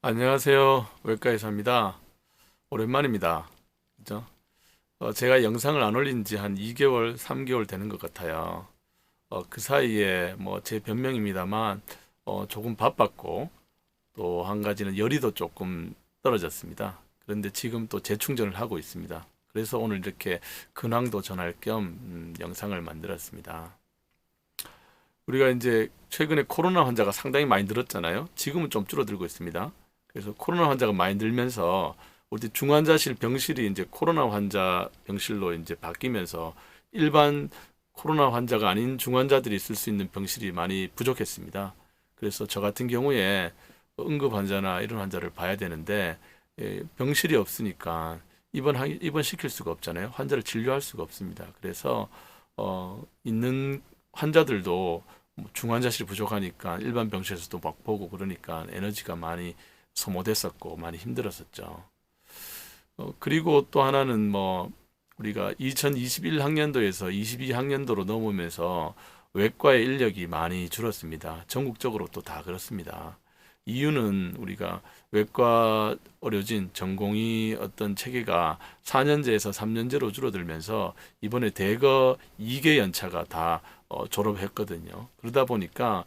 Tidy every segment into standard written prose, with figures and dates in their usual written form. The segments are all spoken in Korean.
안녕하세요. 외과의사입니다. 오랜만입니다. 그죠? 제가 영상을 안 올린 지 한 2개월, 3개월 되는 것 같아요. 그 사이에 뭐 제 변명입니다만, 조금 바빴고, 또 한 가지는 열이도 조금 떨어졌습니다. 그런데 지금 또 재충전을 하고 있습니다. 그래서 오늘 이렇게 근황도 전할 겸 영상을 만들었습니다. 우리가 이제 최근에 코로나 환자가 상당히 많이 늘었잖아요. 지금은 좀 줄어들고 있습니다. 그래서 코로나 환자가 많이 늘면서 우리 중환자실 병실이 이제 코로나 환자 병실로 이제 바뀌면서 일반 코로나 환자가 아닌 중환자들이 있을 수 있는 병실이 많이 부족했습니다. 그래서 저 같은 경우에 응급 환자나 이런 환자를 봐야 되는데 병실이 없으니까 입원시킬 수가 없잖아요. 환자를 진료할 수가 없습니다. 그래서 있는 환자들도 뭐 중환자실이 부족하니까 일반 병실에서도 막 보고 그러니까 에너지가 많이 소모됐었고 많이 힘들었었죠. 그리고 또 하나는 뭐 우리가 2021학년도에서 22학년도로 넘으면서 외과의 인력이 많이 줄었습니다. 전국적으로 또 다 그렇습니다. 이유는 우리가 외과 의료진 전공의 어떤 체계가 4년제에서 3년제로 줄어들면서 이번에 대거 2개 연차가 다 졸업했거든요. 그러다 보니까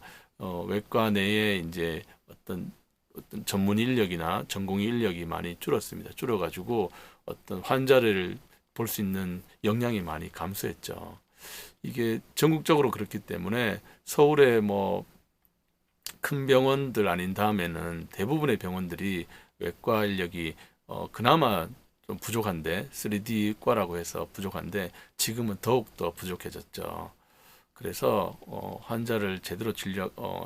외과 내에 이제 어떤 전문 인력이나 전공의 인력이 많이 줄었습니다. 줄어가지고 어떤 환자를 볼 수 있는 역량이 많이 감소했죠. 이게 전국적으로 그렇기 때문에 서울에 뭐 큰 병원들 아닌 다음에는 대부분의 병원들이 외과 인력이 그나마 좀 부족한데 3D과라고 해서 부족한데 지금은 더욱 더 부족해졌죠. 그래서 환자를 제대로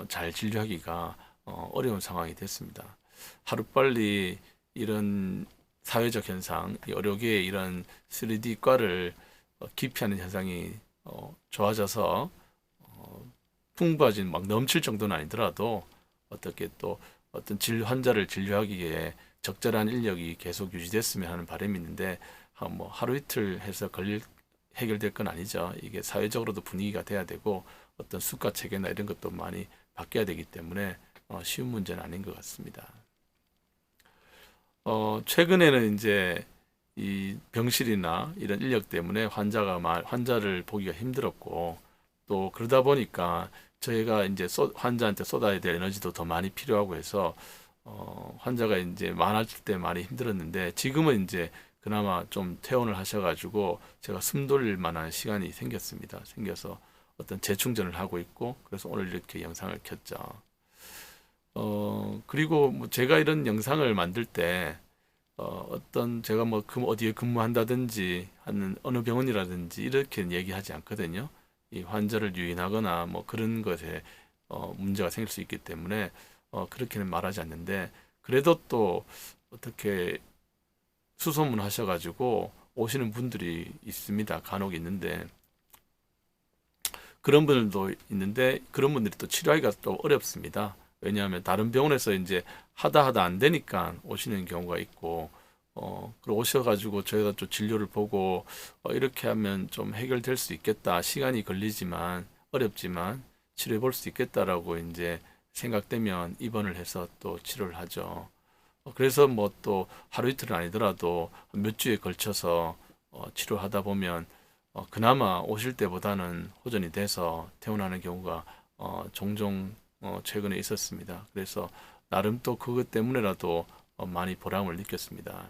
잘 진료하기가 어려운 상황이 됐습니다. 하루빨리 이런 사회적 현상, 의료계의 이런 3D과를 기피하는 현상이 좋아져서 풍부해진 막 넘칠 정도는 아니더라도 어떻게 또 어떤 환자를 진료하기에 적절한 인력이 계속 유지됐으면 하는 바람이 있는데 뭐 하루 이틀 해서 해결될 건 아니죠. 이게 사회적으로도 분위기가 돼야 되고 어떤 수가 체계나 이런 것도 많이 바뀌어야 되기 때문에 쉬운 문제는 아닌 것 같습니다. 최근에는 이제 이 병실이나 이런 인력 때문에 환자를 보기가 힘들었고 또 그러다 보니까 저희가 이제 환자한테 쏟아야 될 에너지도 더 많이 필요하고 해서 환자가 이제 많아질 때 많이 힘들었는데 지금은 이제 그나마 좀 퇴원을 하셔가지고 제가 숨 돌릴 만한 시간이 생겨서 어떤 재충전을 하고 있고 그래서 오늘 이렇게 영상을 켰죠. 그리고 뭐 제가 이런 영상을 만들 때 어떤 제가 뭐 어디에 근무한다든지 하는 어느 병원이라든지 이렇게 얘기하지 않거든요. 이 환자를 유인하거나 뭐 그런 것에 문제가 생길 수 있기 때문에 그렇게는 말하지 않는데 그래도 또 어떻게 수소문 하셔가지고 오시는 분들이 있습니다. 간혹 있는데 그런 분들도 있는데 그런 분들이 또 치료하기가 또 어렵습니다. 왜냐하면 다른 병원에서 이제 하다 안 되니까 오시는 경우가 있고 그리고 오셔가지고 저희가 좀 진료를 보고 이렇게 하면 좀 해결될 수 있겠다. 시간이 걸리지만 어렵지만 치료해 볼 수 있겠다라고 이제 생각되면 입원을 해서 또 치료를 하죠. 그래서 뭐 또 하루 이틀은 아니더라도 몇 주에 걸쳐서 치료하다 보면 그나마 오실 때보다는 호전이 돼서 퇴원하는 경우가 종종 최근에 있었습니다. 그래서 나름 또 그것 때문에라도 많이 보람을 느꼈습니다.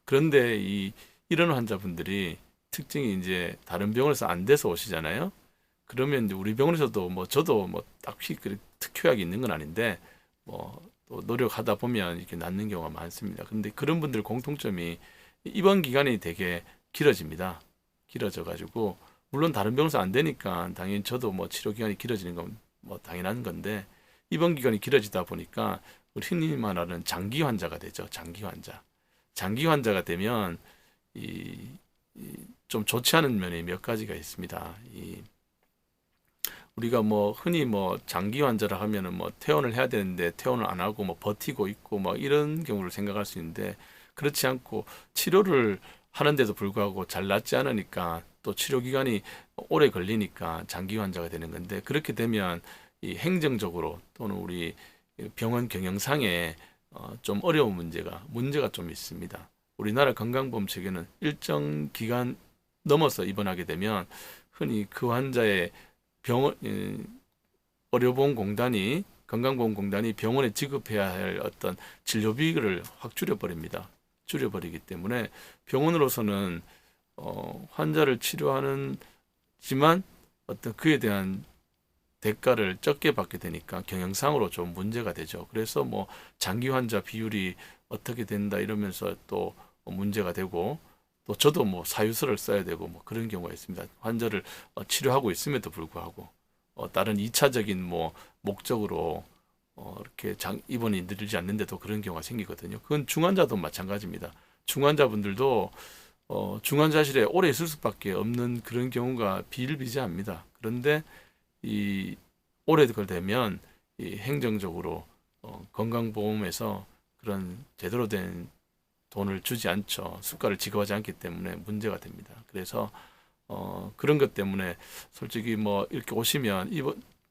그런데 이런 환자분들이 특징이 이제 다른 병원에서 안 돼서 오시잖아요. 그러면 이제 우리 병원에서도 뭐 저도 뭐 딱히 특효약이 있는 건 아닌데 뭐 또 노력하다 보면 이렇게 낫는 경우가 많습니다. 근데 그런 분들 공통점이 입원 기간이 되게 길어집니다. 길어져 가지고 물론 다른 병원에서 안 되니까 당연히 저도 뭐 치료 기간이 길어지는 건 뭐 당연한 건데 입원 기간이 길어지다 보니까 우리 흔히 말하는 장기 환자가 되죠. 장기 환자. 장기 환자가 되면 이, 좀 좋지 않은 면이 몇 가지가 있습니다. 우리가 뭐 흔히 뭐 장기 환자라 하면은 뭐 퇴원을 해야 되는데 퇴원을 안 하고 뭐 버티고 있고 뭐 이런 경우를 생각할 수 있는데 그렇지 않고 치료를 하는데도 불구하고 잘 낫지 않으니까 또 치료 기간이 오래 걸리니까 장기 환자가 되는 건데 그렇게 되면 이 행정적으로 또는 우리 병원 경영상에 좀 어려운 문제가 좀 있습니다. 우리나라 건강보험 체계는 일정 기간 넘어서 입원하게 되면 흔히 그 환자의 병원 의료보험공단이 건강보험공단이 병원에 지급해야 할 어떤 진료비를 확 줄여버립니다. 줄여버리기 때문에 병원으로서는 환자를 치료하는지만 어떤 그에 대한 대가를 적게 받게 되니까 경영상으로 좀 문제가 되죠. 그래서 뭐 장기 환자 비율이 어떻게 된다 이러면서 또 문제가 되고, 또 저도 뭐 사유서를 써야 되고 뭐 그런 경우가 있습니다. 환자를 치료하고 있음에도 불구하고 다른 2차적인 뭐 목적으로 이렇게 입원이 늘지 않는데도 그런 경우가 생기거든요. 그건 중환자도 마찬가지입니다. 중환자분들도 중환자실에 오래 있을 수밖에 없는 그런 경우가 비일비재합니다. 그런데 이 오래 되면 이 행정적으로 건강보험에서 그런 제대로 된 돈을 주지 않죠. 수가를 지급하지 않기 때문에 문제가 됩니다. 그래서 그런 것 때문에 솔직히 뭐 이렇게 오시면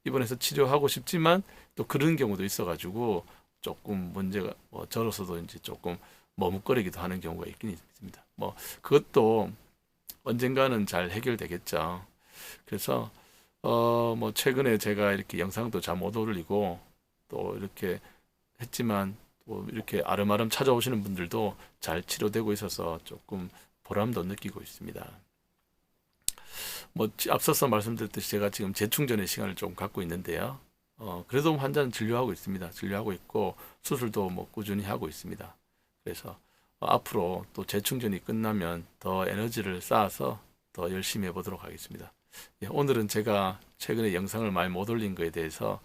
입원해서 치료하고 싶지만 또 그런 경우도 있어가지고 조금 문제가 저로서도 이제 조금 머뭇거리기도 하는 경우가 있긴 있습니다. 뭐 그것도 언젠가는 잘 해결되겠죠. 그래서 뭐 최근에 제가 이렇게 영상도 잘 못 올리고 또 이렇게 했지만 또 이렇게 아름아름 찾아오시는 분들도 잘 치료되고 있어서 조금 보람도 느끼고 있습니다. 뭐 앞서서 말씀드렸듯이 제가 지금 재충전의 시간을 좀 갖고 있는데요. 그래도 환자는 진료하고 있습니다. 진료하고 있고 수술도 뭐 꾸준히 하고 있습니다. 그래서 앞으로 또 재충전이 끝나면 더 에너지를 쌓아서 더 열심히 해보도록 하겠습니다. 예, 오늘은 제가 최근에 영상을 많이 못 올린 거에 대해서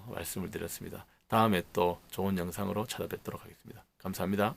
말씀을 드렸습니다. 다음에 또 좋은 영상으로 찾아뵙도록 하겠습니다. 감사합니다.